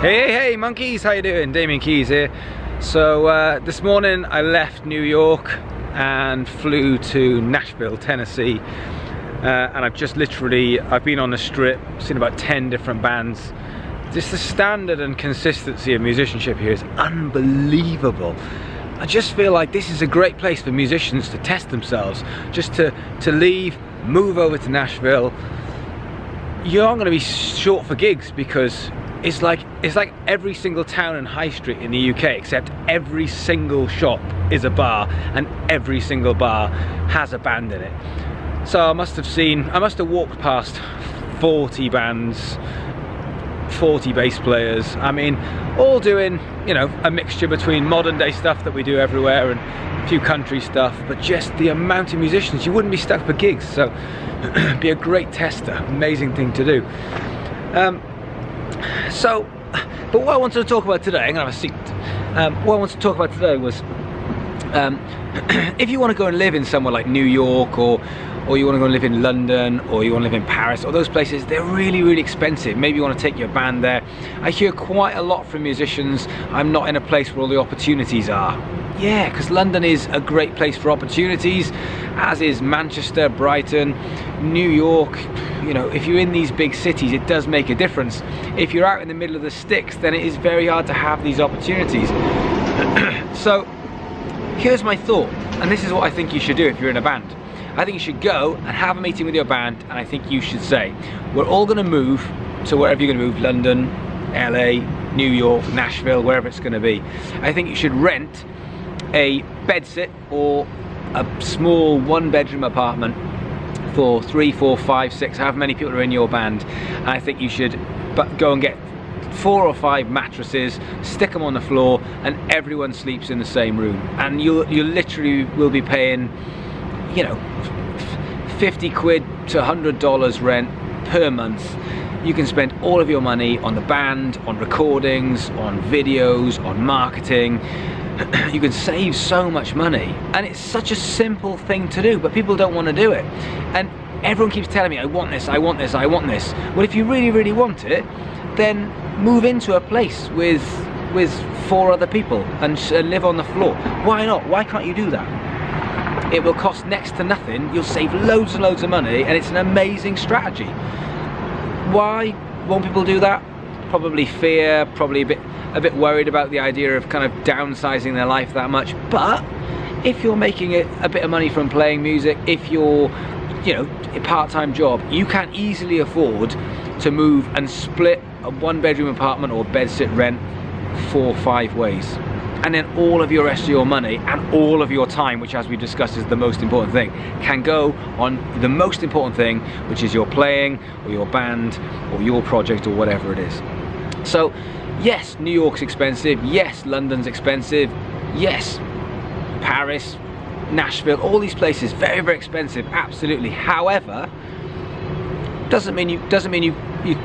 Hey monkeys, how you doing? Damien Keys here. So this morning I left New York and flew to Nashville, Tennessee, and I've been on the strip, seen about 10 different bands. Just the standard and consistency of musicianship here is unbelievable. I just feel like this is a great place for musicians to test themselves, just to leave, move over to Nashville. You aren't going to be short for gigs because it's like every single town and high street in the UK, except every single shop is a bar and every single bar has a band in it. So I must have walked past 40 bands, 40 bass players. I mean, all doing, you know, a mixture between modern day stuff that we do everywhere and a few country stuff, but just the amount of musicians, you wouldn't be stuck for gigs. So it'd be a great tester, amazing thing to do. But what I wanted to talk about today, I'm gonna have a seat. What I wanted to talk about today was if you want to go and live in somewhere like New York, or you want to go and live in London, or you want to live in Paris, or those places, they're really expensive. Maybe you want to take your band there. I hear quite a lot from musicians, I'm not in a place where all the opportunities are. Yeah, because London is a great place for opportunities, as is Manchester, Brighton, New York. You know, if you're in these big cities, it does make a difference. If you're out in the middle of the sticks, then it is very hard to have these opportunities. So here's my thought, and this is what I think you should do if you're in a band. I think you should go and have a meeting with your band, and I think you should say, we're all going to move to wherever you're going to move, London, LA, New York, Nashville, wherever it's going to be. I think you should rent a bedsit or a small one-bedroom apartment for 3, 4, 5, 6, however many people are in your band. And I think you should go and get 4 or 5 mattresses, stick them on the floor, and everyone sleeps in the same room. And you literally will be paying, you know, 50 quid to $100 rent per month. You can spend all of your money on the band, on recordings, on videos, on marketing. You can save so much money, and it's such a simple thing to do, but people don't want to do it. And everyone keeps telling me, I want this, I want this, I want this. Well, if you really want it, then move into a place with 4 other people and live on the floor. Why not? Why can't you do that? It will cost next to nothing, you'll save loads and loads of money, and it's an amazing strategy. Why won't people do that? Probably fear, probably a bit worried about the idea of kind of downsizing their life that much. But if you're making a bit of money from playing music, if you're, you know, a part-time job, you can easily afford to move and split a 1-bedroom apartment or bedsit rent 4 or 5 ways. And then all of your rest of your money and all of your time, which as we discussed is the most important thing, can go on the most important thing, which is your playing or your band or your project or whatever it is. So yes, New York's expensive, yes, London's expensive, yes, Paris, Nashville, all these places, very expensive, absolutely. However, doesn't mean you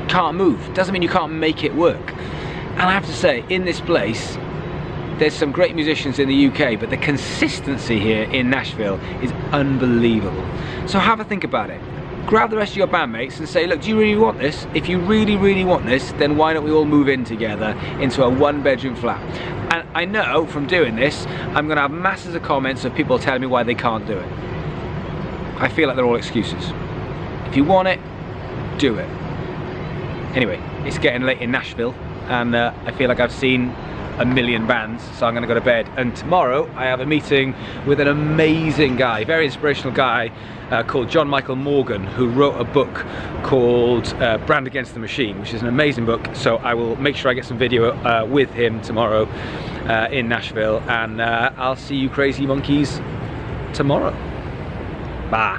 can't move, doesn't mean you can't make it work. And I have to say, in this place, there's some great musicians in the UK, but the consistency here in Nashville is unbelievable. So have a think about it. Grab the rest of your bandmates and say, look, do you really want this? If you really want this, then why don't we all move in together into a 1-bedroom flat? And I know from doing this, I'm gonna have masses of comments of people telling me why they can't do it. I feel like they're all excuses. If you want it, do it. Anyway, it's getting late in Nashville, and I feel like I've seen a million bands, so I'm gonna go to bed. And tomorrow I have a meeting with an amazing guy, very inspirational guy called John Michael Morgan, who wrote a book called Brand Against the Machine, which is an amazing book. So I will make sure I get some video with him tomorrow in Nashville, and I'll see you crazy monkeys tomorrow. Bye.